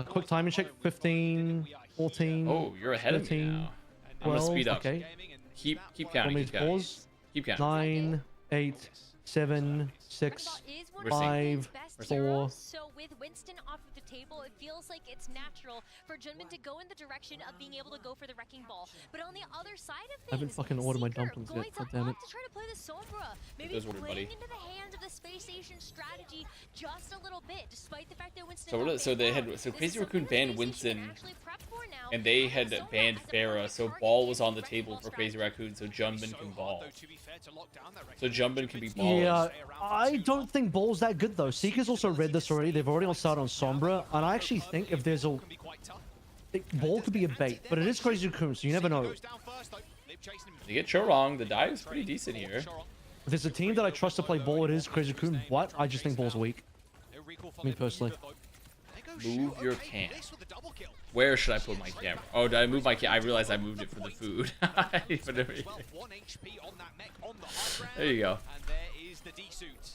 Quick timing check. 15, 14, Oh, you're ahead of me 13, now. I'm gonna 12. speed up. Okay. Keep Want counting. me Keep to counting. pause? Keep counting. 9, 8, 7, 6, We're 5, We're 4. So with Winston off of the table, it feels like it's natural for Junman to go in the direction of being able to go for the wrecking ball. But on the other side of things, I haven't fucking ordered my Seeker dumplings going yet. to God damn it. opt to try to play the Sombra, maybe those ordered, playing buddy. into the hands of the Space Station strategy just a little bit, despite the fact that Winston. So Crazy Raccoon banned Winston, and they had banned Farah. So ball was on the table for Crazy Raccoon, so Junbin can ball. So Junbin can be ballers. Yeah, I don't think Ball's that good though. Seeker's also read this already. They've already started on Sombra, and I actually think if there's a Ball could be a bait, but it is Crazy Raccoon, so you never know. You get Cho wrong, the die is pretty decent here. If there's a team that I trust to play Ball, it is Crazy Raccoon. But I just think Ball's weak. Me personally. Move your cam. Where should I put my camera? Oh, did I move my cam? I realized I moved it for the food. There you go. And there is the D-suit.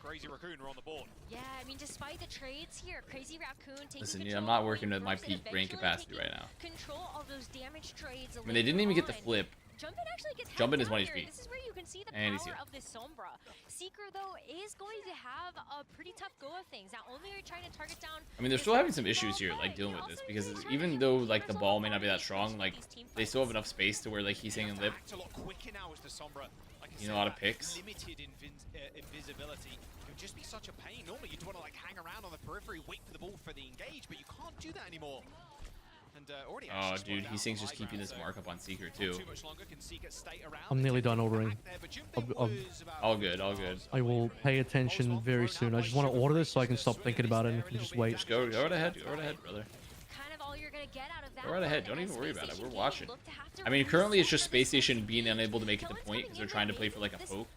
Crazy Raccoon are on the board. Yeah, I mean, despite the trades here, Crazy Raccoon taking Listen, control I'm not of working lane at my first and peak brain eventually capacity taking right now. Control of those damage trades. I mean, they didn't even get the later on. flip. Jumpin actually gets Jumpin hacked is 1 out here. HP. This is where you can see the And he's power here. of this Sombra. Seeker, though, is going to have a pretty tough go of things. Not only are you trying to target down... I mean, they're still having some issues here, like, dealing with this, because even though, like, the ball may not be that strong, like, they still have enough space to where, like, he's hanging lip. You know, a lot of picks. Limited invisibility. It would just be such a pain. Normally, you'd want to, like, hang around on the periphery, wait for the ball for the engage, but you can't do that anymore. And, already Oh, dude, he thinks just keeping this markup on Seeker, too. I'm nearly done ordering. All good, all good. I will pay attention very soon. I just want to order this so I can stop thinking about it and can just wait. Just go right ahead, brother. Kind of all you're going to get out of that. Go right ahead, don't even worry about it, we're watching. I mean, currently it's just Space Station being unable to make it to point because they're trying to play for, like, a poke.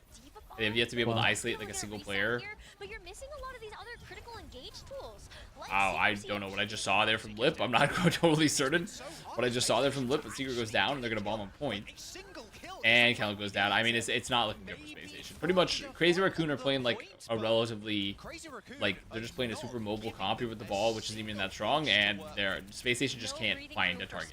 They have yet to be able to isolate, like, a single player. But you're missing a lot of these other critical engage tools. Wow, I don't know what I just saw there from Lip. I'm not totally certain. What I just saw there from Lip, but Seeker goes down, and they're going to bomb on point. And Cal goes down. I mean, it's not looking good for Space Station. Pretty much, Crazy Raccoon are playing, like, a relatively, like, they're just playing a super mobile comp here with the ball, which isn't even that strong, and their Space Station just can't find a target.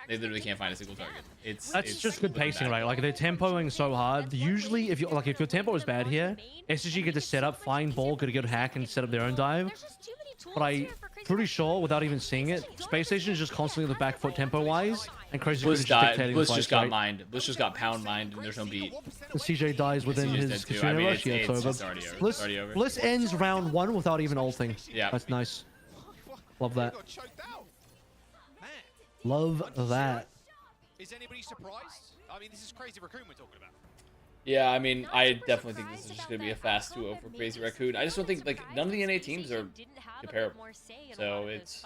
They literally can't find a single target. That's just good pacing, right? Like they're tempoing so hard. Usually, if your tempo is bad here, SSG get to set up, find Ball, get a good hack, and set up their own dive. But I'm pretty sure, without even seeing it, Space Station is just constantly on the back foot tempo-wise, and Crazy Bliss is just dictating Bliss the just fight, got right? mined. Bliss just got pound mined, and there's no beat. And CJ dies within CJ's his dead too. I Katrina mean, rush. Yeah, it's over. it's already over. Bliss, It's already over. Bliss ends round 1 without even ulting. Yeah. That's nice. Love that. Got choked out. Man. Love that. Is anybody surprised? I mean, this is Crazy Raccoon we're talking about. Yeah, I mean, I definitely think this is just going to be a fast 2-0 for Crazy Raccoon. I just don't think, like, none of the NA teams are comparable. So it's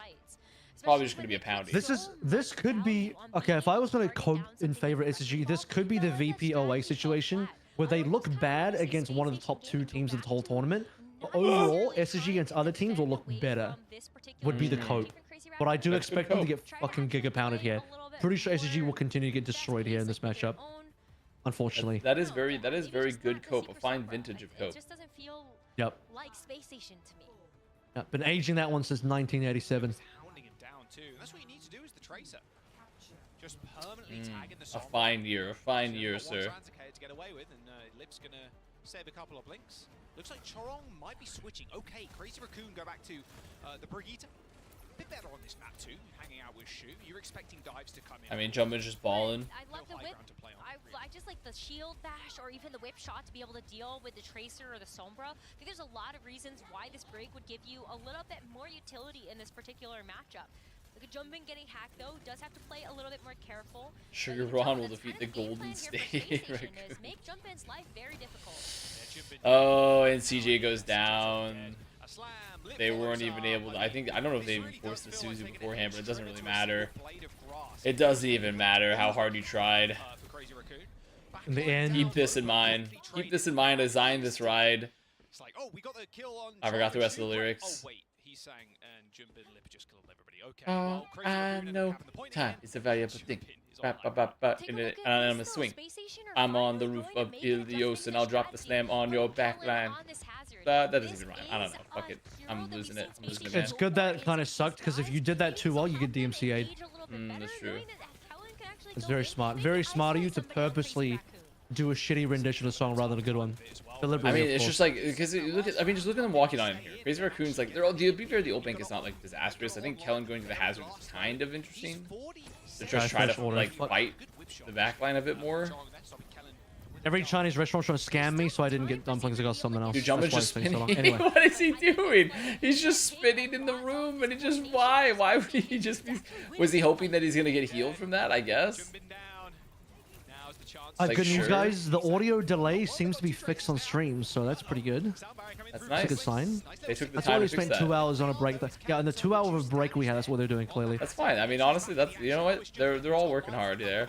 probably just going to be a pounding. This could be okay. If I was going to code in favor of SSG, this could be the VPOA situation where they look bad against one of the top 2 teams of the whole tournament. But overall, SSG against other teams will look better. Would be the code. But I do That's expect good them to get fucking giga pounded here. Pretty sure SSG will continue to get destroyed here in this matchup. Unfortunately. That is very good cope, a fine vintage of cope. It just doesn't feel Yep. like Space Station to me. Yep. Been aging that one since 1987. Hounding him down too. That's what you need to do as the tracer. Just permanently tagging the A fine year, sir. To get away with, and Lip's gonna save a couple of blinks. Looks like Chorong might be switching. Okay, Crazy Raccoon go back to the Brigitte. A bit better on this map too, hanging out with Shu. You're expecting dives to come in. I mean, Jumpin's just balling. I love the high whip. ground to play on, I just like the shield bash or even the whip shot to be able to deal with the Tracer or the Sombra. I think there's a lot of reasons why this break would give you a little bit more utility in this particular matchup. Look at Jumpin getting hacked though, does have to play a little bit more careful. Sugar Ron will defeat the Golden State. Make Jumpin's life very difficult. Oh, and CJ goes down. They weren't even able to, I don't know if they even forced the Suzu beforehand, but it doesn't really matter. It doesn't even matter how hard you tried. In the end, Keep this in mind. Keep this in mind as I this ride. It's like, oh, we got the kill on. I forgot the rest of the lyrics. Oh wait, he sang and Jumpin Lip just killed everybody. Okay. Oh, well, Crazy I Raccoon ended up know. having the point Time again. is a valuable thing. Take a look at I'm a this, though. swing. Space Station are I'm on finally the roof going to of make an Ilios, and I'll drop the adjustment slam on your strategy. back Pulling line. on this hazard. That doesn't even rhyme. I don't know. Fuck it. I'm losing it. I'm losing it, man. It's good that kind of sucked because if you did that too well, you get DMCA'd. That's true. It's very smart. Very smart of you to purposely do a shitty rendition of a song rather than a good one. I mean, it's just like, because look at, I mean, just look at them walking on in here. Crazy Raccoon's like, they're all, to be fair, the ult bank is not like disastrous. I think Kellen going to the hazard is kind of interesting. To just try to like fight the backline a bit more. Every Chinese restaurant trying to scam me, so I didn't get dumplings. I got something else. Dude, Jumbo's just spinning. So anyway. What is he doing? He's just spinning in the room, and he just, why? Why would he just be, was he hoping that he's gonna get healed from that, I guess? Like, good news, sure. guys. The audio delay seems to be fixed on stream, so that's pretty good. That's nice. That's a good sign. They took the That's time why we to fix spent that. 2 hours on a break. Yeah, and the 2 hour break we had, that's what they're doing, clearly. That's fine. I mean, honestly, that's, you know what? They're all working hard there.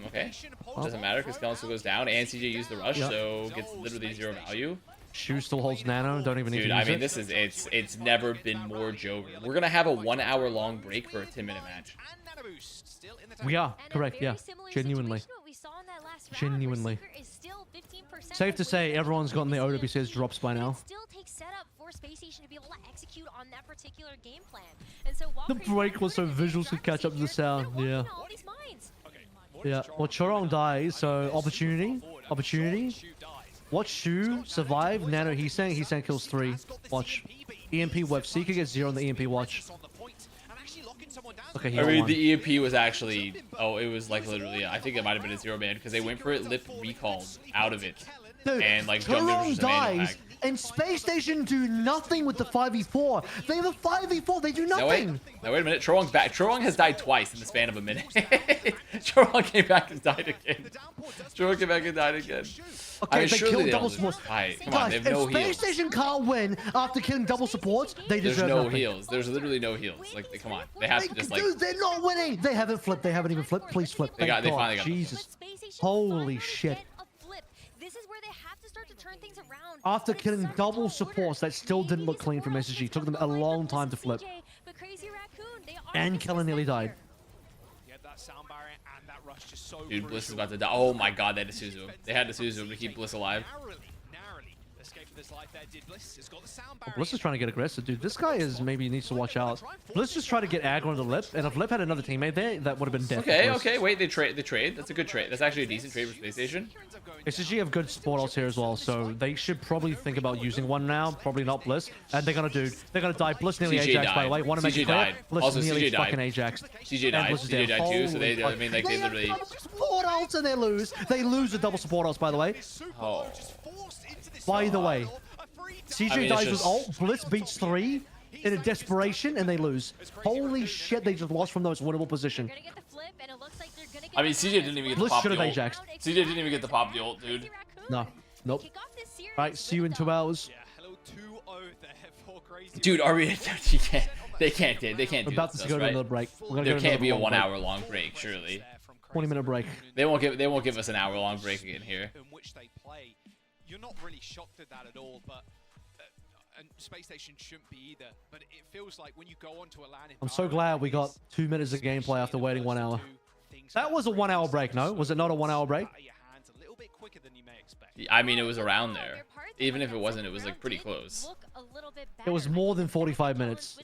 Okay. Doesn't matter because Kellen still goes down, and CJ used the rush, so gets literally 0 value. Shu still holds nano. Don't even need Dude, to I use mean, it. this is it's never been more Joe. We're gonna have a 1 hour long break for a 10-minute match. We are correct. Yeah, genuinely. Genuinely. Safe to say, everyone's gotten their OWCS drops by now. For Spacestation to be able to execute on that particular game plan. And so while The break was so visuals could catch up to the sound. Yeah. Yeah. Well, Chorong dies, so opportunity. Watch Shu survive. Nano Heesang kills 3. Watch. EMP web. Seeker gets 0 on the EMP watch. Okay, he I got mean, 1. the EMP was actually, oh, it was like literally, I think it might have been a 0 man because they went for it, Lip recalled out of it. Dude, And like Chorong dies, and Space Station do nothing with the 5v4. They have a 5v4. They do nothing. No, wait a minute. Chorong's back. Chorong has died twice in the span of a minute. Chorong came back and died again. Chorong came back and died again. Okay, I mean, they surely killed they double don't supports. lose. Alright, come on, Guys, they have if no Space heals. Station can't win after killing double supports, they There's deserve no nothing. heals. There's literally no heals. Like, come on. They have to just like. Dude, they're not winning. They haven't flipped. They haven't even flipped. Please flip. They Thank God. finally got Jesus. Holy shit. This is where they have to start to turn things around. After killing double supports, that still didn't look clean from SSG. Took them a long time to flip. And Kellen nearly died. Dude, Bliss is about to die. Oh my god, they had to Suzu him. They had to Suzu him to keep Bliss alive. Bliss is trying to get aggressive, dude. This guy is maybe needs to watch out. Bliss just tried to get aggro on the Lip, and if Lip had another teammate there, that would have been death. Okay, wait, they trade. That's a good trade. That's actually a decent trade for Space Station. SSG have good support ults here as well, so they should probably think about using one now. Probably not Bliss, and they're gonna die. Bliss nearly CJ Ajax, by the died. way. Want to make CJ it clear? died. Bliss Also, nearly CJ died. fucking Ajax. CJ died. CJ died too, so they, I mean, like, they literally. have support ults and they lose. They lose the double support ults, by the way. Oh. By the way, CJ I mean, dies it's with just- ult. Bliss beats 3 in a desperation, and they lose. Holy shit! They just lost from those winnable position. I mean, CJ didn't even get the Bliss pop should the have ult. Ajaxed. CJ didn't even get the pop the ult, dude. No, nope. Right, see you in 2 hours. Dude, are we? You can't. They can't. They can't We're do about this, to go to right? another break. We're gonna There go to can't be a another 1 break. hour long break, surely. 20-minute break. They won't give us an hour long break again here. In which they play, you're not really shocked at that at all, but and Space Station shouldn't be either. But it feels like when you go onto a LAN, I'm so glad we got 2 minutes of gameplay after waiting 1 hour. That was a 1 hour break, no? Was it not a 1 hour break? I mean, it was around there. Even if it wasn't, it was like pretty close. It was more than 45 minutes.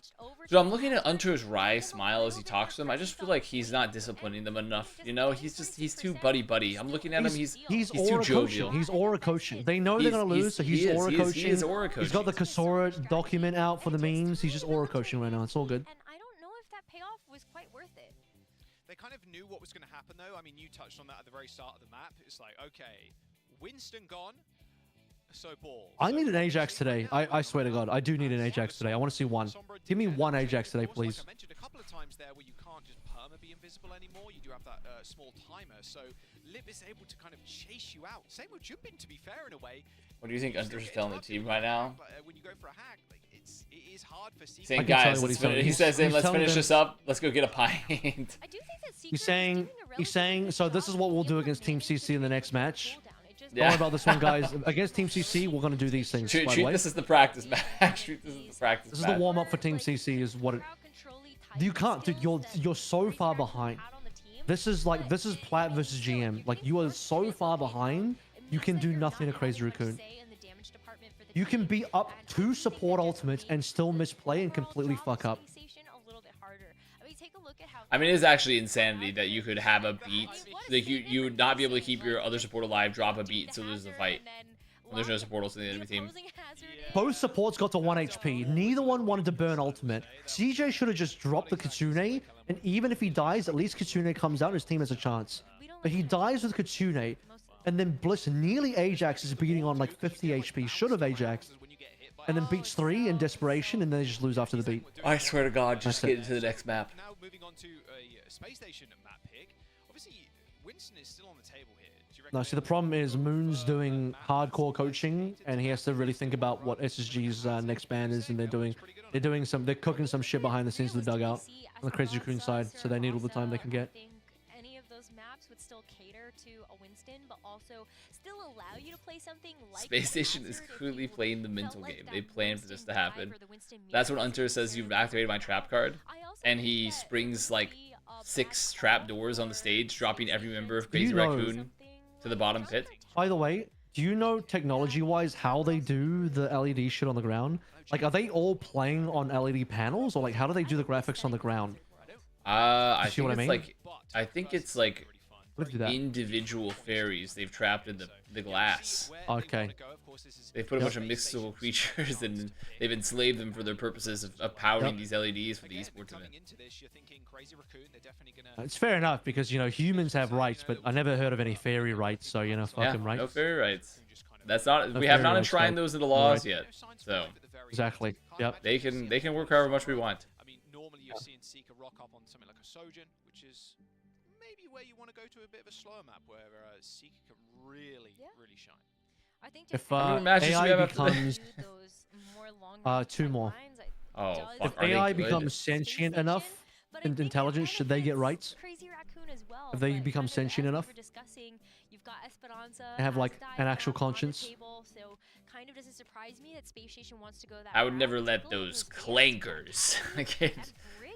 Dude, I'm looking at Unto's wry smile as he talks to them. I just feel like he's not disciplining them enough. You know, he's too buddy. I'm looking at him. He's too aura jovial. coaching. He's aura coaching. They know they're gonna lose, so he's aura coaching. He is aura coaching. He's got the Kasora document out for the memes. He's just aura coaching right now. It's all good. And I don't know if that payoff was quite worth it. They kind of knew what was going to happen, though. I mean, you touched on that at the very start of the map. It's like, okay, Winston gone, so ball. I need an Ajax today. I swear to God, I do need an Ajax today. I want to see one. Give me one Ajax today, please. Like I mentioned a couple of times there where you can't just perma be invisible anymore. You do have that small timer, so Lip is able to kind of chase you out. Same with Jumpin, to be fair, in a way. What do you think Unto's telling the team right now? But when you go for a hack, like it is hard for CK. Saying, can tell you guys, what he's telling- he says, he's let's telling finish them- this up. Let's go get a pint. I do think that Secret He's saying, so this is what we'll do against Team CC in the next match. Don't Yeah. worry about this one, guys. Against Team CC, we're going to do these things, Treat by the way. this as the practice match. Treat this as the practice This is match. the warm-up for Team CC is what it... You can't, dude, you're so far behind. This is Plat versus GM. Like, you are so far behind. you can do nothing to Crazy Raccoon. You can be up 2 support ultimates and still misplay and completely fuck up. I mean, it is actually insanity that you could have a beat. Like, you would not be able to keep your other support alive, drop a beat, to lose the fight. When there's no support ultimate in the enemy team. Both supports got to 1 HP. Neither one wanted to burn ultimate. CJ should have just dropped the Kitsune, and even if he dies, at least Kitsune comes out and his team has a chance. But he dies with Kitsune, and then Bliss nearly Ajax beating on like 50 HP. Should have Ajax. And then beats 3 in desperation, and then they just lose after the beat. I swear to God, just get into the next map. Now moving on to a Spacestation map pick. Obviously, Winston is still on the table here. No, see, the problem is Moon's doing hardcore coaching, and he has to really think about what SSG's next ban is, and they're cooking some shit behind the scenes of the dugout on the Crazy Raccoon side, so they need all the time they can get. Any of those maps would still cater to a Winston, but also still allow you to play something like Spacestation is clearly playing the mental game. They planned for this to happen. That's when Hunter says you've activated my trap card, and he springs like 6 trap doors on the stage, dropping every member of Crazy Raccoon to the bottom pit. By the way, do you know technology-wise how they do the LED shit on the ground? Like, are they all playing on LED panels, or like how do they do the graphics on the ground? I think it's like individual fairies they've trapped in the glass. Okay. They've put a bunch of mystical creatures and they've enslaved them for their purposes of powering these LEDs for the esports event. It's fair enough, because, you know, humans have rights, but I never heard of any fairy rights, so, you know, fuck them, right? No fairy rights. That's not. We have not enshrined those in the laws yet. So. Exactly. Yep. They can work however much we want. I mean, normally you're seeing Seeker rock up on something like a Sojourn, which is maybe where you want to go to a bit of a slower map where Seeker can really shine. I think if AI becomes 2 more. Oh, fuck. If AI becomes sentient enough and intelligent, should they get rights? If they become sentient enough, they have like an actual conscience. I would never let those clankers get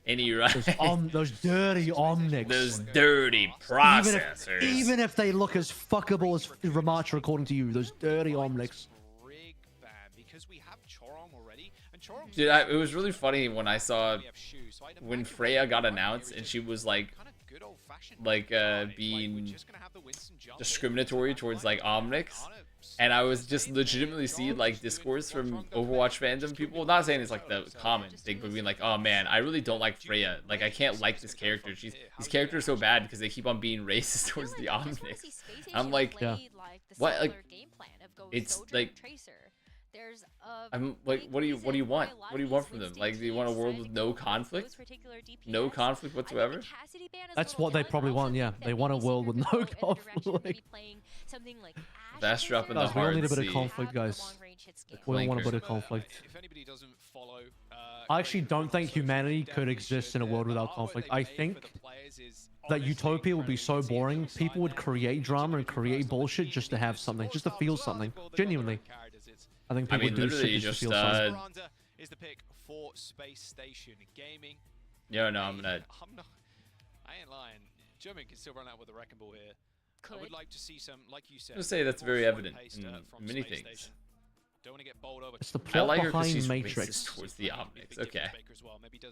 any rights. Those dirty omnics. Those dirty processors. Even if they look as fuckable as Ramacha, according to you, those dirty omnics. Dude, it was really funny when I saw when Freya got announced and she was like being discriminatory towards like omnics, and I was just legitimately seeing like discourse from Overwatch fandom people, not saying it's like the common thing, but being like, oh man, I really don't like Freya, like I can't like this character, these characters are so bad because they keep on being racist towards the omnics. I'm like, what, like, it's like, I'm like, what do you want? What do you want from them? Like, do you want a world with no conflict? No conflict whatsoever? That's what they probably want, yeah. They want a world with no conflict. Fast drop in the we all hard need a bit sea. of conflict, guys. We all want a bit of conflict. I actually don't think humanity could exist in a world without conflict. I think that Utopia would be so boring, people would create drama and create bullshit just to have something, just to feel something. Genuinely. I think people do shit just to feel something. Is the pick for Spacestation Gaming. Yeah, no, I'm not. I ain't lying. German can still run out with a wrecking ball here. I would like to see some, like you said. I would say that's very evident in many things. Don't want to get bowled over. It's the I plot like her because behind she's Matrix. racist towards the omnics. Okay.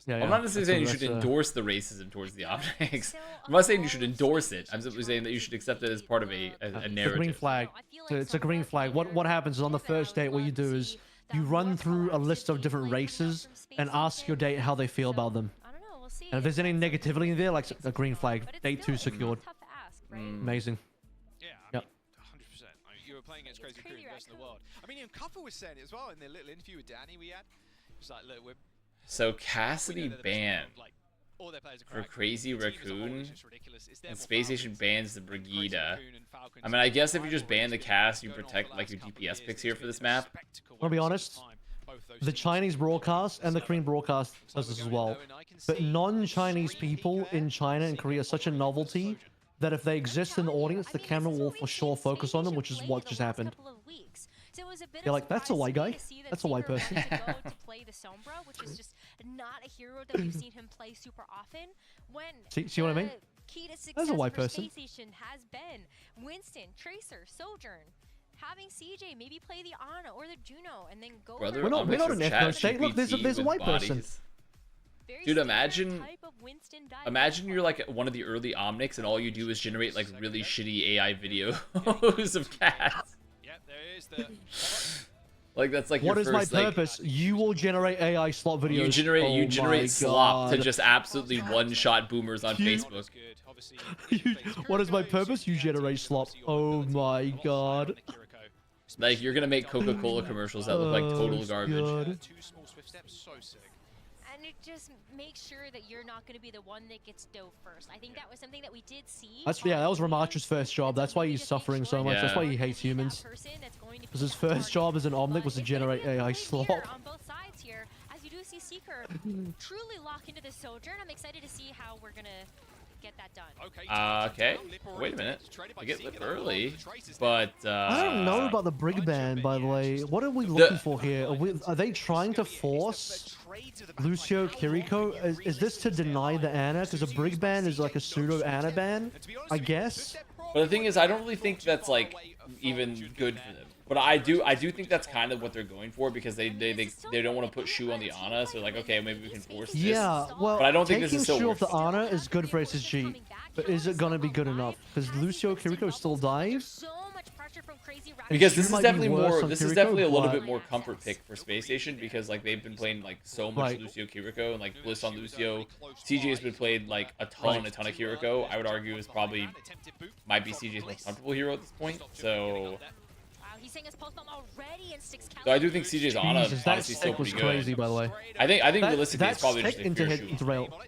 Yeah, I'm not necessarily saying you should endorse the racism towards the omnics. I'm not saying you should endorse it. I'm simply saying that you should accept it as part of a narrative. It's a green flag. It's a green flag. What happens is on the first date, what you do is you run through a list of different races and ask your date how they feel about them. And if there's any negativity in there, like a green flag, date 2 secured. Amazing. Yeah, I mean, 100%. You were playing against Crazy Raccoon, the best in the world. I mean, even Cuffer was saying it as well in the little interview with Danny we had. It was like, look, we're... So Cassidy banned for Crazy Raccoon, and Spacestation bans the Brigida. I mean, I guess if you just ban the cast, you protect like your DPS picks here for this map. I'm gonna be honest, the Chinese broadcast and the Korean broadcast does this as well. But non-Chinese people in China and Korea are such a novelty that if they exist in the audience, the camera will for sure focus on them, which is what just happened. You're like, that's a white guy. That's a white person. See what I mean? That's a white person. Has been Winston, Tracer, Sojourn. having CJ maybe play the Ana or the Juno and then go. Brother, We're not Omnics an with ethno chat state. Look, there's a GPT white with person. bodies. Very Dude, standard imagine type of Winston dive imagine you're platform. like one of the early Omnics and all you do is generate like really shitty AI videos of cats. Yep, there is the. Like that's like What your is my first like purpose? You will generate AI slot videos. you generate Oh my generate slop to God. just absolutely one-shot boomers on You- Facebook. What is my purpose? You generate slop. Oh my God. Like you're gonna make Coca-Cola commercials that look like total Oh, garbage. God. Two small swift steps, so sick. And it just makes sure that you're not going to be the one that gets dove first. I think that was something that we did see. That was Ramacha's first job. That's why he's suffering so much. That's why he hates humans. Because his first job as an Omnic was to generate AI slop. On both sides here, as you do see Seeker truly lock into the Sojourn. I'm excited to see how we're going to get that done. Okay. Wait a minute. I get Lip early, but I don't know about the Brig Band, by the way. What are we looking for here? Are they trying to force Lucio Kiriko? Is this to deny the Ana? Because a Brig Band is like a pseudo Ana ban, I guess. But the thing is, I don't really think that's like even good for them. But I do think that's kind of what they're going for because they don't want to put Shu on the Ana, so like okay, maybe we can force this. Yeah, well, But I don't think taking this is so Shu off the worth Ana is good for SSG, but is it gonna be good enough? Because Lucio Kiriko still dives. Because this Shu is might be definitely worse more. on This is Kiriko, definitely a little but- bit more comfort pick for Space Station because like they've been playing like so much Right. Lucio Kiriko and like Bliss on Lucio. CJ has been played like a ton of Kiriko. I would argue is probably might be CJ's most comfortable hero at this point. So I do think CJ's Ana Jesus, that honestly still stick was pretty good. crazy, by the way. I think realistically it's That probably stick just a into pure hit Shu. into rail.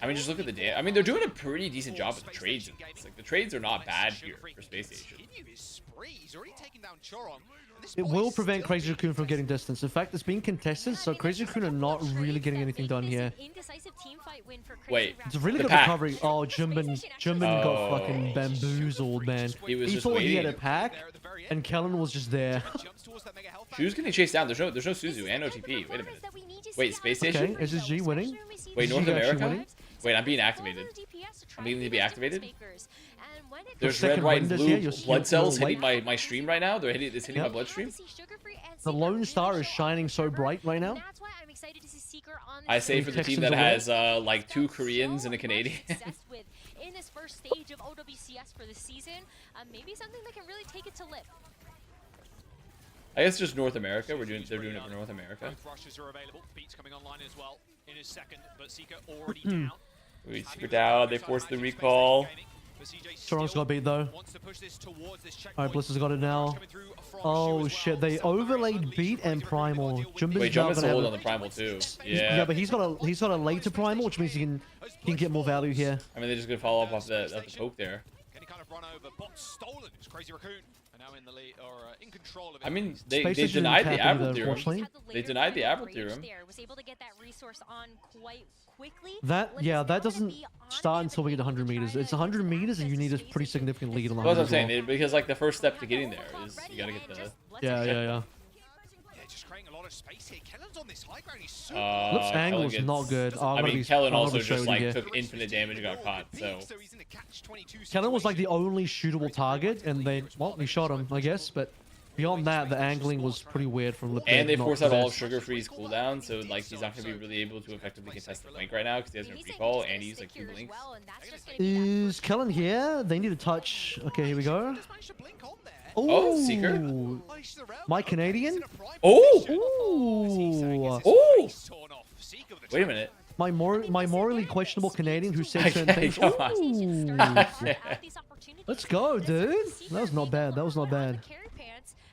I mean, just look at the damage. I mean, they're doing a pretty decent job with the trades in this. Like, the trades are not bad here for Space Station. It will prevent Crazy Raccoon from getting distance. In fact, it's being contested, so Crazy Raccoon are not really getting anything done here. Wait, It's a really the good pack. recovery. Oh, Jimbin got Oh. fucking bamboozled, man. He was just thought he had a waiting. pack, and Kellen was just there. Shu's getting chased down. There's no Suzu and no TP. Wait a minute. Wait, Space Station? Okay, SSG winning? Wait, North SSG actually America? winning? Wait, I'm being activated. I'm being to be activated? There's second red, white, and windows blue here, you're blood cells late. hitting my stream right now. It's hitting my Yep. bloodstream. The Lone Star is shining so bright right now. I say for the team that has like 2 Koreans and a Canadian. In this first stage of OWCS for the season, maybe something that can really take it to Lip. I guess just North America. They're doing it for North America. Both rushes are available. Beats coming online as well in his second, but Seeker already down. Wait, super down. They forced the recall. Toronto's got beat though. Alright, Bliss has got it now. Oh shit, they overlaid beat and primal. Jimbin's Wait, now Jump is gonna have hold a- on the primal too. Yeah, Yeah. but he's got a later primal, which means he can get more value here. I mean, they're just gonna follow up off the poke there. Any kind of run over, bot stolen. It's Crazy Raccoon. And now in the lead or in control of it. I mean, they Space Station denied didn't the tap either, Avril theorem. unfortunately. They denied the Avril theorem. Was able to get that resource on quite quickly. That doesn't start until we get 100 meters. It's 100 meters and you need a pretty significant lead on the That's what 100 I'm as saying. well. Because like the first step to getting there is you gotta get the. Yeah. Yeah, just creating a lot of space here. Kellen's on this high ground. He's super Lip's angle Kellen is not good. Oh, I'm I gonna mean, be- Kellen I'm also gonna show just you like here. took infinite damage and got caught. So he's in a catch-22 Kellen was like the situation. only shootable target, and we shot him, I guess, but beyond that, the angling was pretty weird from Lip. and they not forced the out all of best. Sugar Free's cooldown, so like he's not gonna be really able to effectively contest the flank right now because he has no recall and he used like 2 blinks. Is Kellen here? They need a touch. Okay, here we go. Just managed to blink on there. Oh, Seeker. Ooh. Punishes the realm. My Canadian? Oh! Ooh. Oh! Torn off. Seeker with a Wait a minute. My morally questionable Canadian who said certain Okay, things. come on. Ooh. Let's go, dude. That was not bad. That was not bad.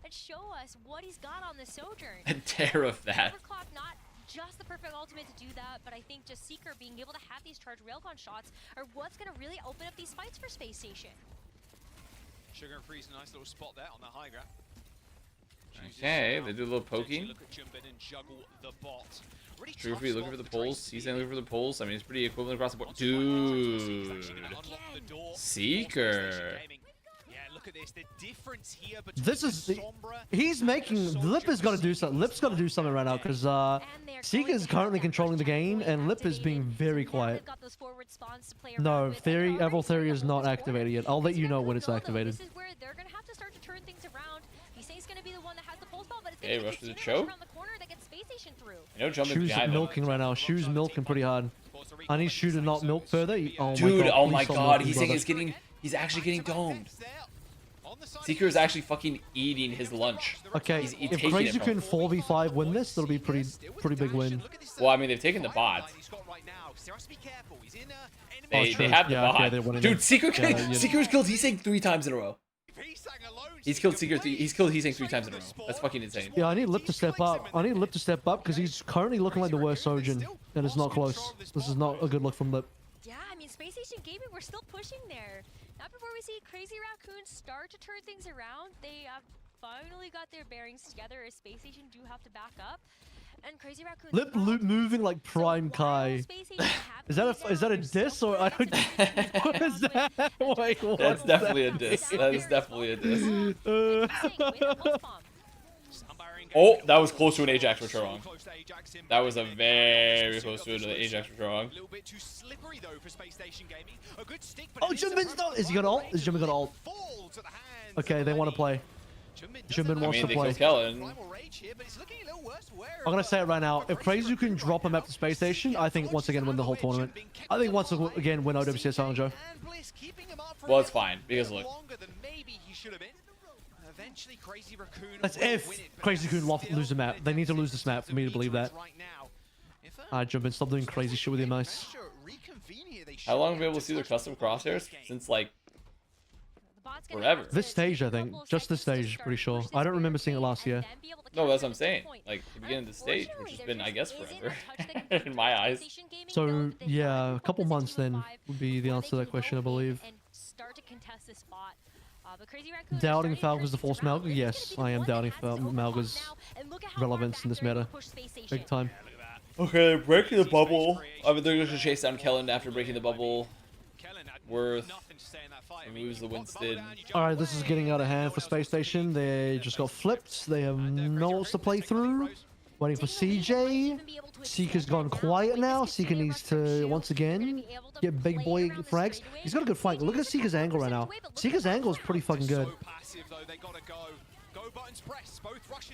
And show us what he's got on the Sojourn. A tear of that. Overclock, not just the perfect ultimate to do that, but I think just Seeker being able to have these charged railgun shots are what's going to really open up these fights for Space Station. Sugar and Freeze, a nice little spot there on the high ground. Okay, they do a little poking. Look at Jumpin and juggle the bot. Really Sugar tough Free looking spot for the for pulls. Trace He's to looking be for the pulls. I mean, it's pretty equivalent across the board. Once he finds Dude. Trace, actually gonna unlock the door. Seeker. Yeah, look look at this. The difference here This between is the the, Sombra he's making Lip has got to do something. Lip's got to do something right now because Seeker is currently controlling the game and Lip is being very quiet. No, Theory, Evil Theory is not activated yet. I'll let you know when it's activated. This is where they're gonna have to start to turn things around. He's gonna be the one that has the pulse ball, but it's Hey, gonna rush be to the the choke. around the corner that gets Spacestation through. You know, jumping Shoes behind them. milking right now. Shoes milking pretty hard. I need Shoe to not milk further. Oh Dude, my god, oh my please stop god, milking, he's actually getting domed. on the side. Seeker is actually fucking eating his lunch. Okay, He's if taking Crazy it from can 4v5 win this, that'll be pretty big win. Well, I mean, they've taken the bots. They true. have the Yeah, okay, bot. they're winning Dude, it. Seeker Yeah, Seeker's killed Heesang 3 times in a row. He's killed Seeker. He's killed Heesang 3 times in a row. That's fucking insane. Yeah, I need Lip to step up. I need Lip to step up because he's currently looking like the worst Sojin, and it's not close. This is not a good look from Lip. Yeah, I mean, Spacestation Gaming, we're still pushing there. Not before we see Crazy Raccoon start to turn things around. They have finally got their bearings together as Spacestation do have to back up. And Crazy Raccoon Lip moving like Prime Kai. Is that a diss or I don't? What is that? Wait, what? That's definitely a diss. That is definitely a diss. Oh, that was close to an Ajax for Chorong. That was a very close to an Ajax for Chorong. Oh, Jimin's not. Is he got ult? Is Jimin got ult? Okay, they want to play. Jimin wants to They play. killed Kellen. I'm gonna say it right now. If Crazy can drop him at the space station, I think once again win the whole tournament. I think once again win OWCS Challenger. Well, it's fine because look. That's if Crazy can lose the map. They need to lose this map for me to believe that. Alright, Jimin, stop doing crazy shit with your mouse. How long have we been able to see their custom crosshairs? Since like forever. This stage, I think. Just this stage, pretty sure. I don't remember seeing it last year. No, that's what I'm saying. Like the beginning of the stage, which has been, I guess, forever in my eyes. So yeah, a couple months then would be the answer to that question, I believe. Doubting Falcon's the false Malga? Yes, I am doubting Malga's relevance in this meta. Big time. Okay, breaking the bubble. I mean, they're going to chase down Kellen after breaking the bubble. Worth removes the Winston. Alright, this is getting out of hand for Space Station. They just got flipped. They have no one to play through. Waiting for CJ. Seeker's gone quiet now. Seeker needs to, once again, get big boy frags. He's got a good flank. Look at Seeker's angle right now. Seeker's angle is pretty fucking good.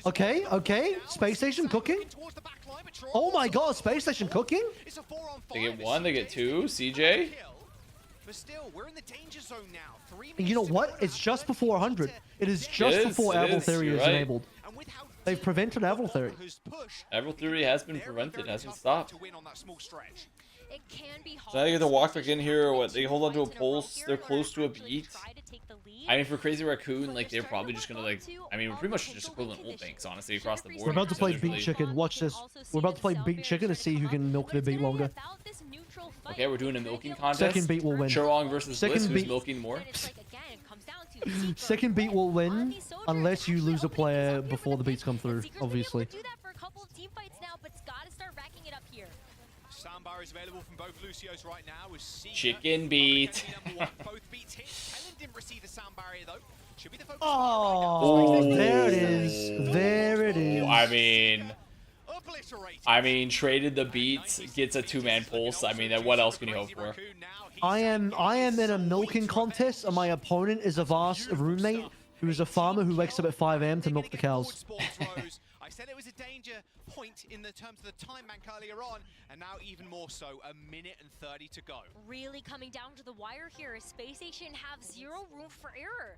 Okay, okay. Space Station cooking. Oh my god, Space Station cooking? They get 1, they get 2. CJ. But still, we're in the danger zone now. And you know what? It's just before 100. It is just before Avil Theory is enabled. They've prevented Avil Theory. Avil Theory has been prevented, hasn't stopped. It can be So now they get to walk back in here, or what? They hold on to a pulse. They're close to a beat. I mean, for Crazy Raccoon, like, they're probably just gonna, like, I mean, we're pretty much just equivalent ult banks, honestly, across the board. We're about to So play there's Beat really- Chicken. Watch this. We're about to play Beat Chicken to see who can milk their beat longer. Okay, we're doing a milking contest. Second beat will win. Chorong versus Second Bliss, who's beat- milking more? Second beat will win unless you lose a player before the beats come through, obviously. Soundbar is available from both Lucios right now with Chicken beat. Oh, there it is. There it is. I mean, traded the beats, gets a 2-man pulse. I mean, what else can you hope for? I am in a milking contest, and my opponent is Avast, a roommate who is a farmer who wakes up at 5 AM to milk the cows. I said it was a danger point in the terms of the time bank earlier on, and now even more so, 1 minute and 30 to go. Really coming down to the wire here. Space Station have zero room for error.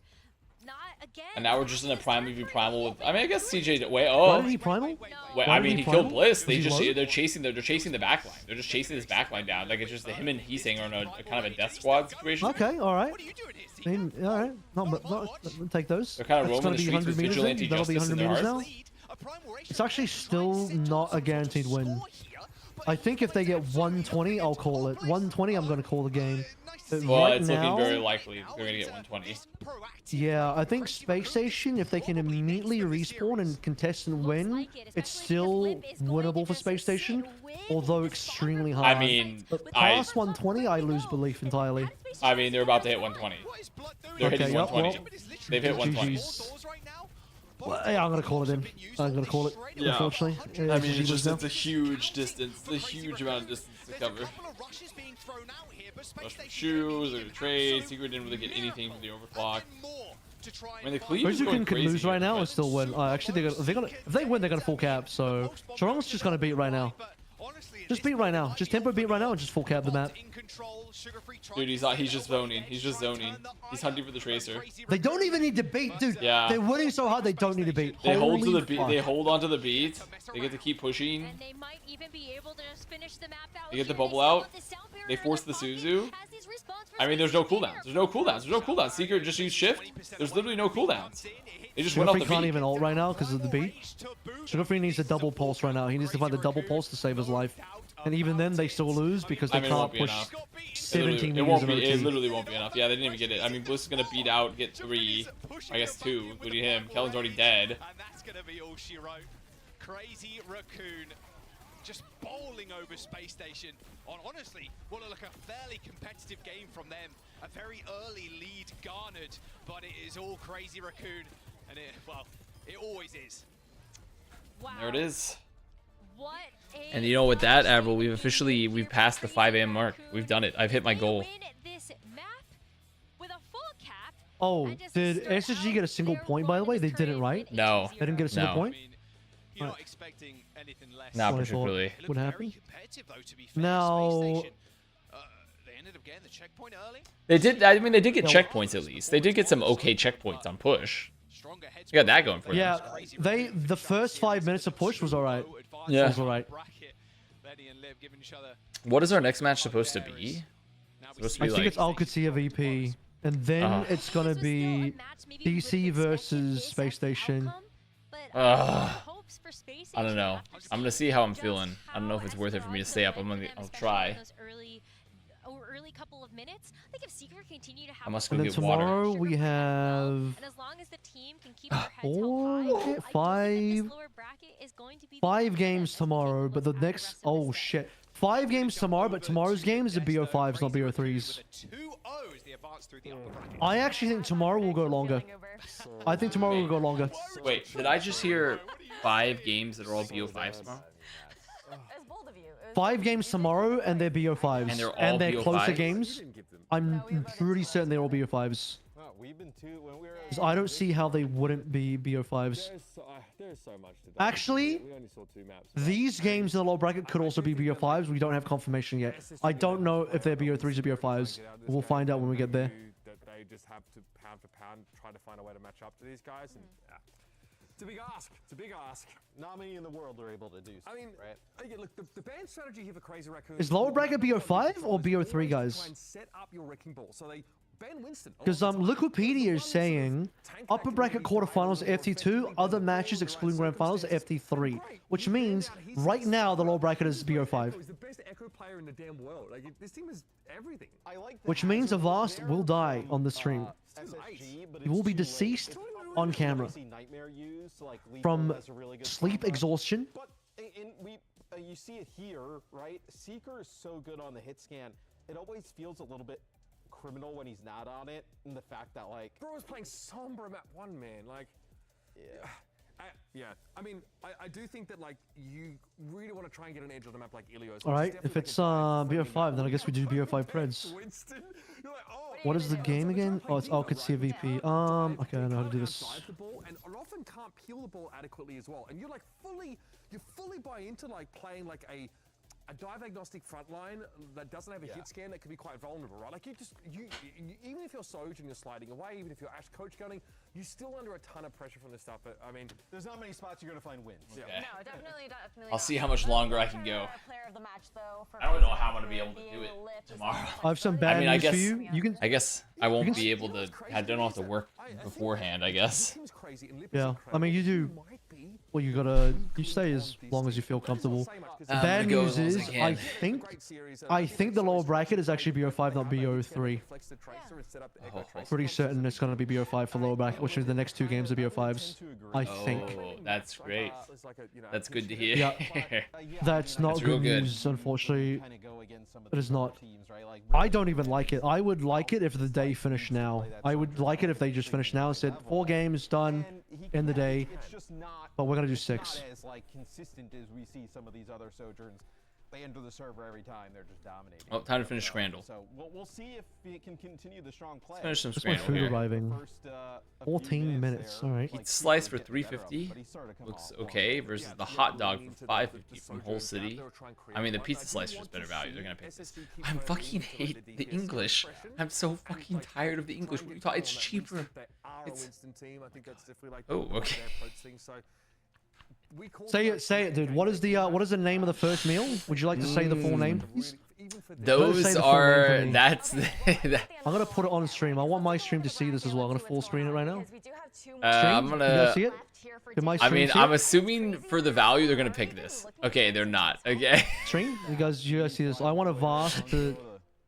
Not again. And now we're just in a Prime v Primal with, I mean, I guess CJ, wait, Why did he primal? Wait, Why I did mean, he he killed primal? Bliss. Was he low? They're chasing the backline. They're just chasing this backline down. Like, it's just him and Heesang are in a kind of a death squad situation. Okay, alright. What are you doing here, Alright. No, take those. They're kind of That's roaming gonna the be streets 100 with meters then? vigilante That'll be justice in 100 their meters hearts. now? It's actually still not a guaranteed win. I think if they get 120, I'll call it. 120, I'm going to call the game. But Well, right it's now, looking very likely they're gonna get 120. yeah, I think Space Station, if they can immediately respawn and contest and win, it's still winnable for Space Station, although extremely hard. I mean, But past 120, I lose belief entirely. I mean, they're about to hit 120. They're Okay, hitting yep, 120. They've hit 120. GG's. Well, yeah, I'm going to call it in. I'm going to call it, Yeah. unfortunately. I mean, GG's now. it's a huge distance, a huge amount of distance to cover. Rush for shoes, or trade. Secret didn't really get anything from the overclock. I mean, the cleave is going Raccoon could crazy lose right here, now but- and still win. Actually, if they win, they're gonna full cap. So Toronto's just gonna beat right now. Just beat right now. Just tempo beat right now and just full cap the map. Dude, he's just zoning. He's just zoning. He's hunting for the tracer. They don't even need to beat, dude. Yeah. They're winning so hard they don't need to beat. They hold to Holy the beat. fuck. They hold onto the beat. They get to keep pushing. And they might even be able to just finish the map out. They get the here. bubble still out. have the sound barrier They in force their the pocket. Suzu. Has these response for I mean, there's no Space cooldowns. Station. There's no cooldowns. There's no cooldowns. Secret just use shift. There's literally no cooldowns. They just went off Sugar-Free the can't beat. even ult right now because of the beat. Sugar-Free needs a double pulse right now. He needs to find the double pulse to save his life. And even then, they still lose because they I mean, it won't can't be push enough. 17 It meters won't in be. It OT. literally won't be enough. Yeah, they didn't even get it. I mean, Bliss is gonna beat out, get 3, I guess 2, including him. Kellen's already dead. And that's going to be all she wrote. Crazy Raccoon just bowling over Space Station on, honestly, what will look a fairly competitive game from them. A very early lead garnered, but it is all Crazy Raccoon. And it always is. Wow. There it is. What a And you know, with that, Avril, we've passed the 5 AM mark. We've done it. I've hit my goal. Win this map with a full cap. Oh, and just did start SSG out get a single their point, by the way? They longest didn't, trade right? in No. They didn't get a single No. point? I mean, you're not expecting anything less. Not What I thought particularly. would Very happen. competitive, though, to be fair. Now- Space Station, they ended up getting the checkpoint early. They did. I mean, they did get No. checkpoints at least. They did get some okay checkpoints on push. Stronger heads You got that going for them. Yeah, the first 5 minutes of push was alright. Yeah. Was alright. Lenny and Liv giving each other. What is our next match supposed to be? Now we Supposed to I be think like. it's OWCS VP, and then it's gonna be DC versus Space Station. I don't know. I'm gonna see how I'm feeling. I don't know if it's worth it for me to stay up. I'll try. Early couple of minutes. I think if Secret continue to have I must And go then get water. tomorrow we have and as long as the team can keep their heads held Oh, high, okay, I do think that this five- lower bracket is going to be the 5 one that games will tomorrow, take but the a look at next rest of oh this set. shit, 5 games tomorrow, but tomorrow's game is a BO5s, not BO3s. I actually think tomorrow will go longer. I think tomorrow will go longer. Wait, did I just hear 5 games that are all BO5s tomorrow? 5 games tomorrow, and they're BO5s, And they're all closer BO5s? games. I'm pretty certain they're all BO5s. 'Cause I don't see how they wouldn't be BO5s. There's so much to Actually, we only saw 2 maps. These games in the low bracket could also be BO5s. We don't have confirmation yet. I don't know if they're BO3s or BO5s. We'll find out when we get there. That they just have to pound for pound try to find a way to match up to these guys. And yeah. It's a big ask. It's a big ask. Not many in the world are able to do so, I mean, right? yeah, look, the band strategy here for Crazy Raccoon Is lower bracket BO5 or is BO3, always to guys? try and set up your wrecking ball. So they ban Winston. Because Wikipedia is saying upper bracket quarterfinals FT2, other matches excluding grand finals FT3, which means right now the lower bracket is BO5, He's the best echo player in the damn world. Like this team is everything. I like the which means hazard Avast there will die from, on the stream. SSG, but He will it's be too late. deceased It's on camera see Nightmare used, like Lethal from has a really good sleep combo. exhaustion. But you see it here, right? Seeker is so good on the hit scan. It always feels a little bit criminal when he's not on it, and the fact that like Bro was playing Sombra map 1, man. Like, yeah. yeah. I mean, I do think that like you really want to try and get an edge on a map like Ilios. All right, if it's BO5, then I guess we do BO5 Preds. Winston, you're like, oh. What is the game again? Oh, it's OWCS VP. Okay, I know how to do this. Dive the ball and often can't peel the ball adequately as well. And you're like you fully buy into like playing like a dive agnostic front line that doesn't have a hit scan that can be quite vulnerable, right? Like you even if you're Soj and you're sliding away, even if you're Ash coach gunning, you're still under a ton of pressure from this stuff. But I mean, There's not many spots you're gonna find wins. Okay. No, definitely. I'll see how much longer I can go. Player of the match, though, for I don't know Crazy how I'm gonna be Raccoon able to do being it lit is tomorrow. I have some bad I mean, I news for guess- you. You can I guess I won't can be able to. I don't have to work beforehand. I guess. this team's crazy and Lip Yeah, is I mean, you incredible. do- Might be Well, you stay as long as you feel comfortable. I'm Bad gonna go news as long as is, I can. I think the lower bracket is actually BO5, not BO3. Pretty certain it's gonna be BO5 for lower bracket, which means the next 2 games are BO5s. I think. Oh, that's great. That's good to hear. Yeah. That's not real good good. news, unfortunately. It is not. I don't even like it. I would like it if the day finished now. I would like it if they just finished now and said 4 games done in the day, but we're gonna do 6. Not as like consistent as we see some of these other Sojourns. They enter the server every time. They're just dominating. Oh, time to finish Scrandle. So we'll see if it can continue the strong play. Let's finish some Just my Scrandle food here. arriving. First, a few 14 minutes. there, All right. like, Slice for getting better, 350 but he started to come looks on. okay versus the hot dog for 550 from Whole City. I mean, the pizza slicer is better value. They're gonna pick this. I fucking hate the English. I'm so fucking tired of the English. What do you thought? It's cheaper. It's... Oh, okay. Say it, dude. What is the name of the first meal? Would you like to say the full name, please? Those say the full name are for me. that's I'm gonna put it on stream. I want my stream to see this as well. I'm gonna full screen it right now. I'm Stream? You guys see gonna. it? Can my I stream mean, see I'm it? assuming for the value they're gonna pick this. Okay, they're not. Okay. Stream? You guys see this? I want Avast to.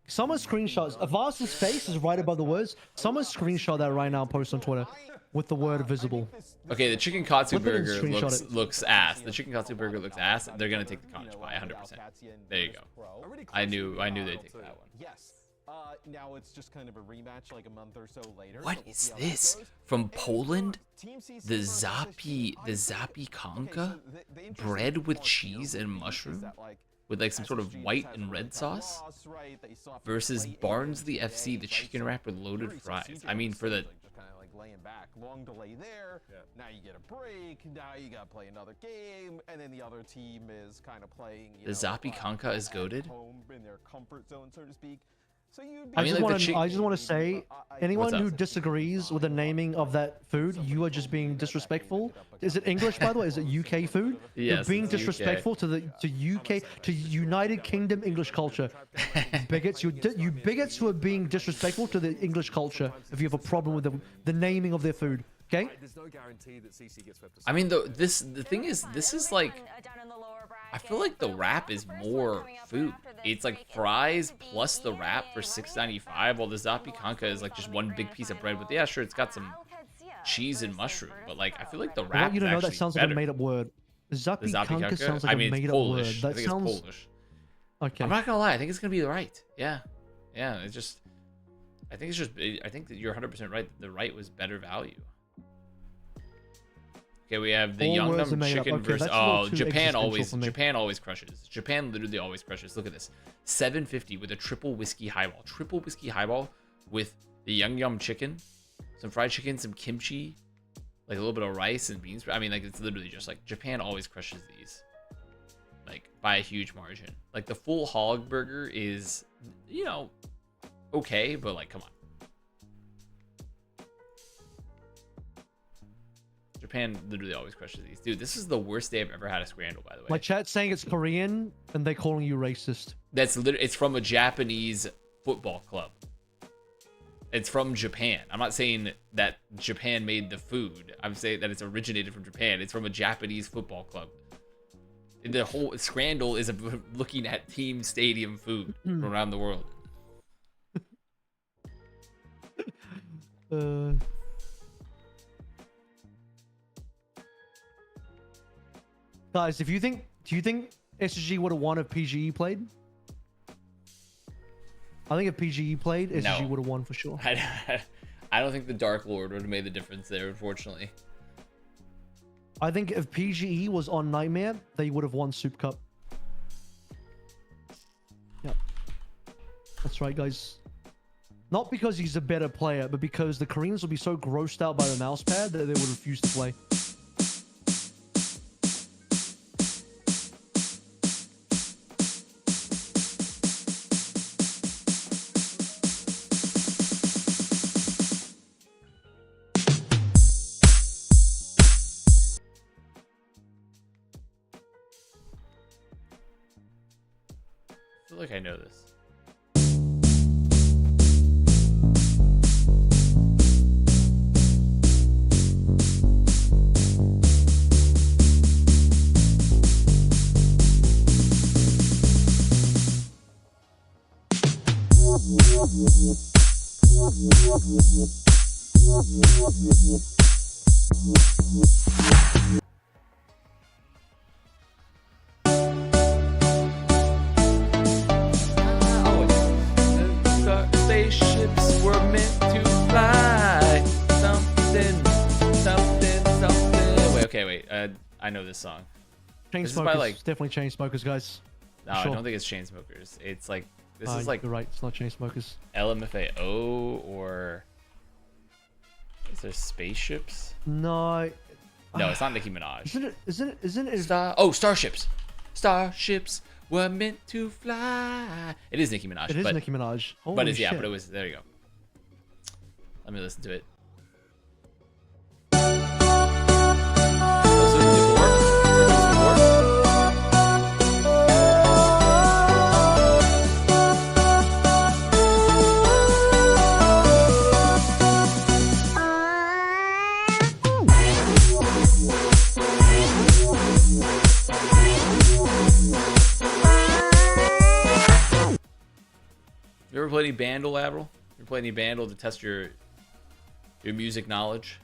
Someone screenshots. Avast's face is right above the words. Someone screenshot that right now and post on Twitter with the word visible. Okay, the chicken katsu Flip it and burger screenshot looks ass. The chicken katsu burger looks ass. They're gonna take the Conch pie 100%. There you go. I knew they'd take that one. Yes. Now it's just kind of a rematch like a month or so later. What but we'll is see how that this goes. from And, Poland? Team CC The versus zapi Okay, kanka so the interesting bread with part cheese here and is mushroom that, like, with like some sort of SSG white has and a really red tough sauce loss, right? They saw versus play Barnsley in FC, the right? chicken So wrap with loaded Fury, so fries. CJ I mean, was for the just kind of like laying back, long delay there. Now you get a break. Now you got to play another game, and then the other team is kind of playing. The Zapi Kanka is at goated? home in their comfort zone, so to speak. So you'd be I mean, like, the I just want to say, anyone What's who up? disagrees with the naming of that food, you are just being disrespectful. Is it English, by the way? Is it UK food? You're Yes, being it's UK. disrespectful to UK, to United Kingdom English culture. Bigots, you bigots who are being disrespectful to the English culture. If you have a problem with the naming of their food, okay? I mean, the thing is, this is like, I feel like the wrap is more food. It's like fries plus the wrap for $6.95, while the Zapi Kanka is like just one big piece of bread with, yeah, sure, it's got some cheese and mushroom, but like I feel like the I wrap want you is to know actually that sounds better. like a made-up word. The Zapi Zapi Kanka Kanka? sounds like I a mean, it's made-up Polish. word. I That think sounds it's Polish. okay. I'm not gonna lie. I think it's gonna be right. Yeah, yeah. It's just, I think that you're 100% right. That the right was better value. Okay, we have the All words are Yum made up. chicken Okay, versus. that's a little Oh, too Japan existential always crushes. Japan literally always crushes. Look at this, 750 with a triple whiskey highball. Triple whiskey highball with the Yum chicken, some fried chicken, some kimchi, like a little bit of rice and beans. I mean, like it's literally just like Japan always crushes these, like by a huge margin. Like the full hog burger is, you know, okay, but like come on. Japan literally always crushes these. Dude, this is the worst day I've ever had a Scrandle, by the way. My chat's saying it's Korean, and they're calling you racist. That's literally, it's from a Japanese football club. It's from Japan. I'm not saying that Japan made the food. I'm saying that it's originated from Japan. It's from a Japanese football club. The whole Scrandle is looking at team stadium food from around the world. Guys, do you think SSG would have won if PGE played? I think if PGE played, SSG No. would have won for sure. I don't think the Dark Lord would have made the difference there, unfortunately. I think if PGE was on Nightmare, they would have won Soup Cup. Yep. That's right, guys. Not because he's a better player, but because the Koreans would be so grossed out by the mouse pad that they would refuse to play. I feel like I know this. Spaceships were meant to fly. Something. Wait. I know this song. This is by, Chainsmokers, like- definitely Chainsmokers, guys. No, Sure. I don't think it's Chainsmokers. It's like this is like You're right. It's not Chainsmokers. LMFAO or is there Spaceships? No. No, it's not Nicki Minaj. Isn't it? Starships. Starships were meant to fly. It is Nicki Minaj. It is but, Nicki Minaj. but Holy it's, yeah, shit. but it was, there you go. Let me listen to it. Listen to it before? You ever play any Bandle, Avril? You ever play any Bandle to test your music knowledge?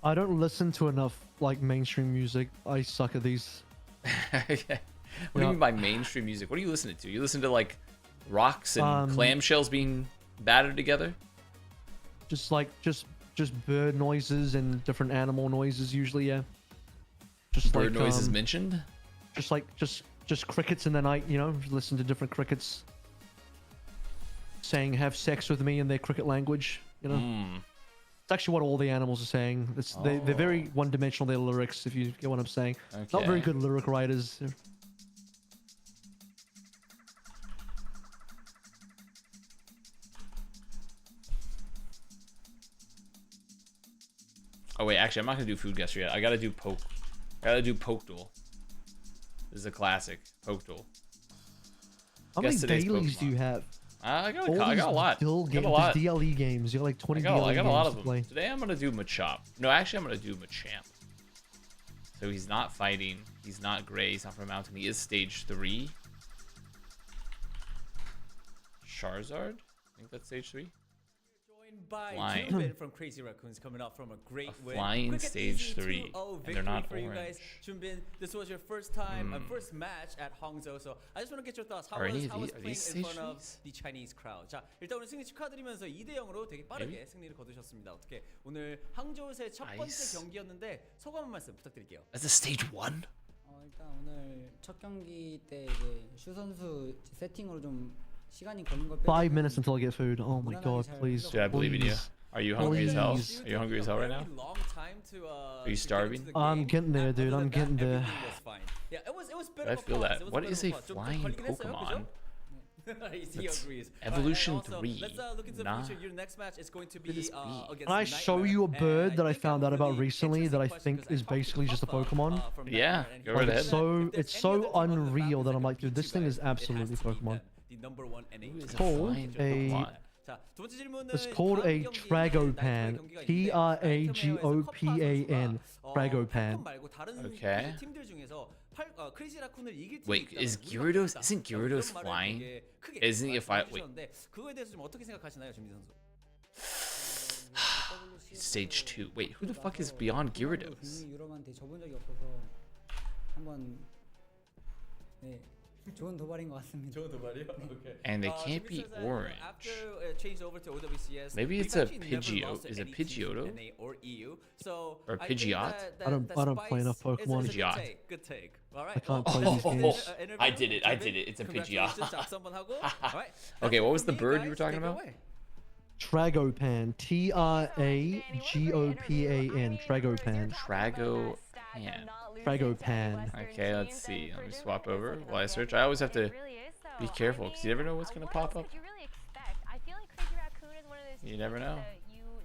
I don't listen to enough like mainstream music. I suck at these. What do you Yeah. mean by mainstream music? What are you listening to? You listen to like rocks and Um, clamshells being battered together? Just bird noises and different animal noises usually. Yeah. Just Bird like, noises mentioned? just crickets in the night. You know, listen to different crickets saying "have sex with me" in their cricket language. You know. It's actually what all the animals are saying. They're very one-dimensional, their lyrics, if you get what I'm saying. Not very Okay. good lyric writers. Oh wait, actually, I'm not gonna do food guesser yet. I gotta do poke. I gotta do poke duel. This is a classic poke duel. How Guess many today's dailies do you Pokemon. have? I got All a these lot. DL I got games, a lot. DLE games. You got like 20 DLE I got a games lot to of them. play. Today I'm gonna do Machop. No, actually I'm gonna do Machamp. So he's not fighting. He's not gray. He's not from a mountain. He is stage 3. Charizard? I think that's stage 3. Joined by Flying. Junbin from Crazy Raccoons coming up from a great win. flying Quick and stage easy 3, 2-0 and they're not victory for you guys. orange. Junbin, this was your first time, first match at Hangzhou. So I just want to get your thoughts. How Are any was, of how was these- are playing these in front stage of threes? the Chinese crowd? 자, 일단 오늘 승리 축하드리면서 2대0으로 되게 빠르게 Maybe? 승리를 거두셨습니다. 어떻게 오늘 항저우의 첫 번째 Nice. 경기였는데 소감 한 말씀 부탁드릴게요. That's a stage 1? 일단 오늘 첫 경기 때 이제 슈 선수 세팅으로 좀 시간이 걸린 걸 5 minutes until I get food. Oh my god, please. Dude, I believe in you. please. Are you hungry as hell? Please. Are you hungry as hell right now? Are you starving? I'm getting there, dude. I'm getting there. I feel that. What is a flying Pokemon? He agrees. Evolution Alright, and also, 3. Let's look into the Nah. future. Your next match is going to Could this be be? against Can I show you a Nightmare, bird and that I think found out about really recently that I interesting think question 'cause is I talked basically to just a Papa, Pokemon? from Yeah, Nightmare, and he go right was ahead. like, So if there's it's any so other team on the map unreal that that I'm can like, dude, beat this you thing guys, is it has absolutely to be Pokemon. them, the number one NA. Who is a called flying a- Pokemon? 자, 두 번째 질문은 It's called 다음 a 경기에 Tragopan. 나이트메어 경기가 있는데 Tragopan. Tragopan. 말고 다른 Okay. 팀들 중에서 크레이지 라쿤을 이길 팀이 Wait, 있다면 is 우리가 Gyarados- 이겼다. isn't Gyarados 그런 말을 flying? 되게 크게 Isn't he a fly- 말씀해 주셨는데 그거에 대해서 좀 어떻게 생각하시나요, 준비 선수? Stage 2. Wait, who the fuck is beyond Gyarados? 북미 유럽한테 접은 적이 없어서 한번 네 좋은 도발인 것 같습니다. 좋은 도발이요? Okay. And they can't be orange. After changed over to OWCS, Maybe it's we've a actually never Pidgeot. lost to Is it any team from Pidgeotto? NA or EU. So Or I think Pidgeot? that I don't play enough Spice is Pokemon. a good Pidgeot. take, good take. All right. I can't well, play these this games. is, interview. I did it, I Kevin, did it. It's a congratulations. Pidgeot. 작성 한번 하고. All right. That's Okay, it what was from the me, bird you were guys. talking Take it about? away. Tragopan. Tragopan. Tragopan. Tragopan. Tragopan. Okay, let's see. Let me swap over while I search. I always have to be careful because you never know what's going to pop up. You never know.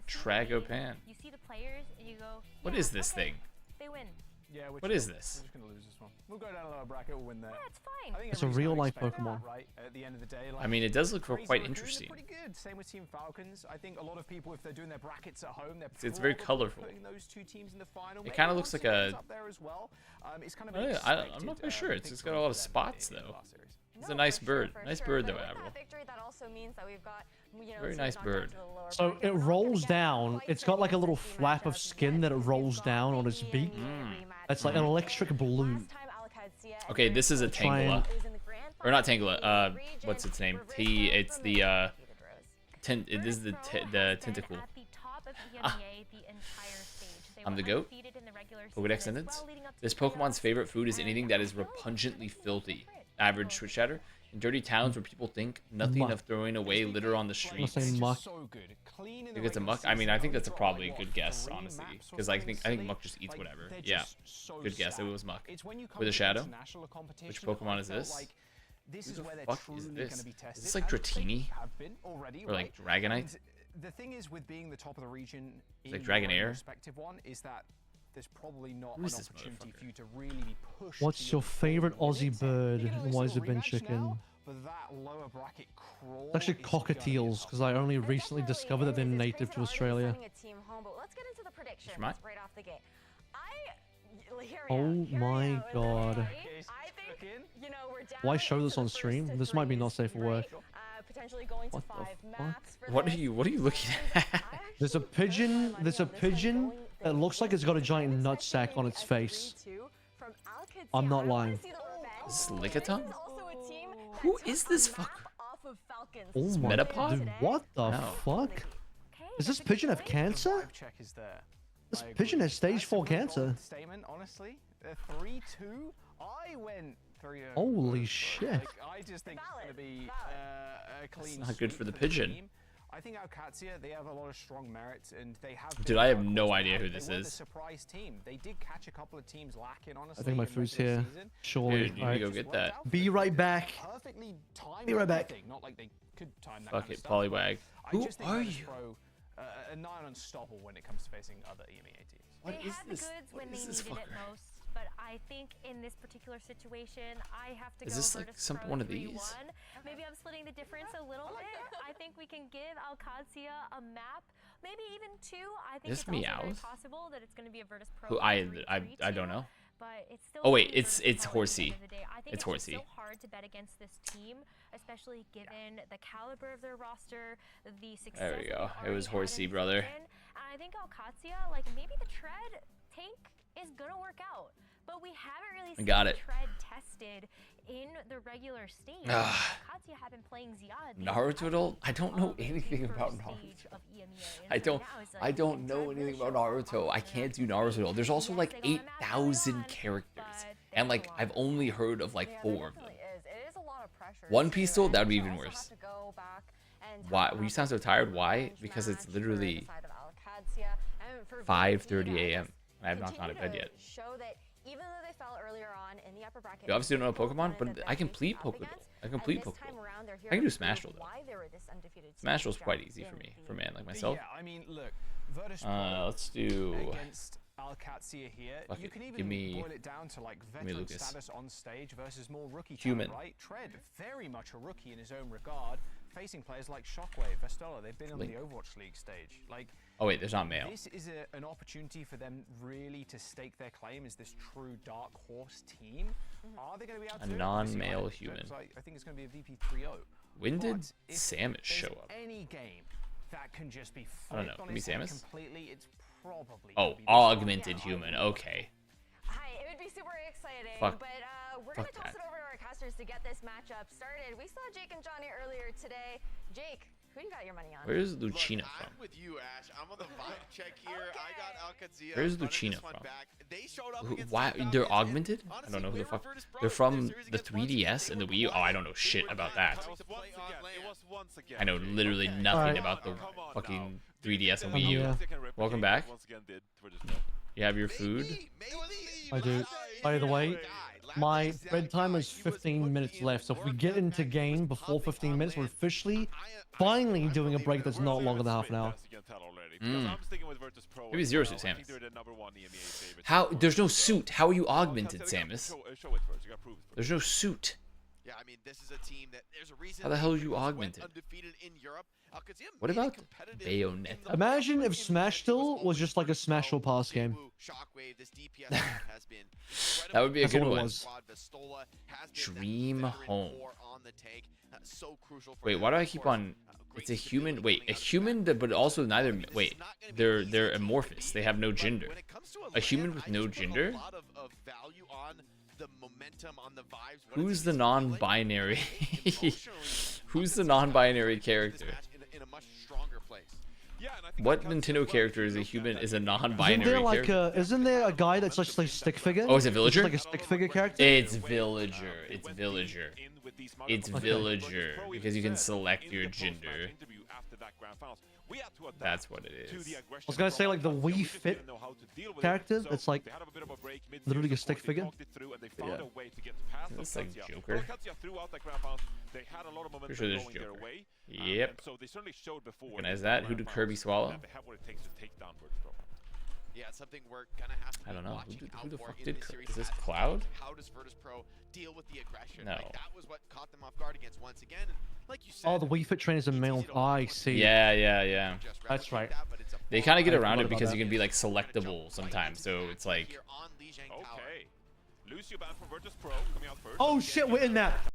Tragopan. You see the players and you go, What yeah, is this okay, thing? They win. Yeah, What is this? We're just gonna lose this one. We'll go down a lower bracket. We'll win there. Yeah, it's fine. I think It's a everybody's real-life gonna expect Pokemon. that, right? At the end of the day, like, I mean, it does look Crazy quite Raccoons are interesting. Pretty good. Same with Team Falcons. I think a lot of people, if they're doing their brackets at home, they're It's very probably colorful. putting those two teams in the final. It kinda Maybe looks like Barcelona's a- up there as well. It's kind of I'm an not quite expected, sure. It's got a lot of thing for them spots in the though. last series. It's a nice bird. Nice bird though, Avril. Very nice bird. So it rolls down. It's got like a little flap of skin that it rolls down on its beak. That's like an electric blue. Okay, this is a Tangela. Or not Tangela. What's its name? It's the this is the tentacle. I'm the goat. Pokedex sentence. This Pokemon's favorite food is anything that is repungently filthy. Average Twitch chatter. In dirty towns where people think nothing of throwing away litter on the streets. Muck. I think it's a muck. I mean, I think that's probably a good guess, honestly, because I think muck just eats whatever. Yeah, good guess. It was muck with a shadow. Which Pokemon is this? Who the fuck is this? Is this like Dratini or like Dragonite? The thing is with being the top of the region, like Dragonair. Respective one is that there's probably not an Who is this opportunity for you to really be pushed. What's your favorite Aussie bird? And why has it been chicken? But that lower bracket crawl It's actually cockatiels, because I only recently discovered that they're native to Australia. Oh my god. Why show this on stream? This might be not safe for work. What the fuck? What are you looking at? There's a pigeon that looks like it's got a giant nutsack on its face. I'm not lying. Lickitung? Who is this fucker? Oh my Metapod? dude, what the fuck? Does this pigeon have cancer? This pigeon has stage 4 cancer. Statement, honestly, 3-2. I went 3. Holy shit. I just think it's going to be a clean. That's not good for the pigeon. I think OWCS, they have a lot of strong merits, and they have. Dude, I have no idea who this they were is. the surprise team. They did catch a couple of teams lacking, honestly. I think my food's here. Surely. Dude, you need to go get that. Be right back. Be right back. Not like they could time that Fuck it, Poliwag. Who are you? A nigh unstoppable when it comes to facing other EMEA teams. What is this? What is this fucker? But I think in this particular situation, I have to go. Is this like one of these? Maybe I'm splitting the difference a little bit. I think we can give OWCS a map, maybe even 2. I think Is it's this also very Meowth? possible that it's going to be a Virtus Pro. Who I don't know. But it's still Oh wait, it's Horsey. It's Horsey. so hard to bet against this team, especially given the caliber of their roster, the success. There we go. It was Horsey, brother. And I think OWCS, like maybe the tread tank is gonna work out, but we haven't really seen Got it. tread tested in the regular stage. OWCS have been playing Ziad. Naruto? I don't know anything about Naruto. I don't know anything about Naruto. I can't do Naruto. There's also like 8,000 characters, and like I've only heard of like 4 of them. One Piece though, that would be even worse. Why? You sound so tired. Why? Because it's literally 5:30 a.m. I have not gone to bed yet. You obviously don't know Pokemon, but I complete Pokemon. I can do Smash Roll though. Smash Roll's quite easy for me, for a man like myself. Yeah, I mean, look, Let's do. against OWCS here, Fuck you it. can even Give me boil it down to like veteran Lucas. status on stage versus more rookie Human. talent, right? Tread, very much a rookie in his own regard, facing players like Shockwave, Vestola. They've been on the Overwatch League stage. Like, Oh wait, there's not male. this is an opportunity for them really to stake their claim as this true dark horse team. Are they going to be able to A do it? non-male Obviously, human. I think it's going to be a VP 3-0. When did But if Samus there's show up? Any game that can just be I don't know. flipped on Can be its head Samus? completely, it's probably Oh, gonna be this augmented one. human. Okay. Hi, it would be super exciting, Fuck. but we're Fuck gonna toss that. it over to our casters to get this matchup started. We saw Jake and Johnny earlier today. Jake, who do you got your money on? Where's Lucina from? I'm with you, Ash. I'm on the vibe check here. I got OWCS. Where's running Lucina this one from? back. They showed up Who, against why? the They're Falcons, augmented? and I don't know who the honestly, fuck. we were Virtus Pro They're in from series the against Once 3DS and the Wii U. Oh, I don't know shit about that. I know literally nothing about the fucking 3DS and Wii U. Yeah. Welcome back. You have your food? I do. By the way, my bedtime is 15 minutes left, so if we get into game before 15 minutes, we're officially, finally doing a break that's not longer than half an hour. Maybe Zero Suit Samus. How? There's no suit. How are you augmented, Samus? There's no suit. Yeah, I mean, this is a team that there's a reason. How the hell are you went augmented? Undefeated in Europe. What about Bayonet? Imagine if Smash still was just like a Smash or Pass game. Shockwave, this DPS has been That would be a That's good what it one. was. Dream Home. So crucial for Wait, why do I keep on? It's a human. Wait, a human, but also neither. Wait, they're amorphous. They have no gender. A human with no gender. Who's the non-binary? Who's the non-binary character? What Nintendo character is a human? Is a non-binary character? Isn't there a guy that's just like stick figure? Oh, is it Villager? Like a stick figure character? It's Villager. It's Villager. It's Villager because you can select your gender. That's what it is. I was gonna say like the Wii Fit character. It's like literally a stick figure. Yeah. It's like Joker. Pretty sure there's Joker. Yep. Recognize that? Who did Kirby swallow? Yeah, something we're gonna have to I don't know. Who the fuck in did this Kirby? series. Is this Cloud? How does Virtus Pro deal with the aggression? No. Like, that was what caught them off guard against once again. And like you said, Oh, the Wii Fit trainers are male. I see. Yeah. That's right. They kind of get I around forgot it about because that. you can be like selectable sometimes. So it's like. Okay. Lucio banned from Virtus Pro coming out first. Oh shit, we're in that.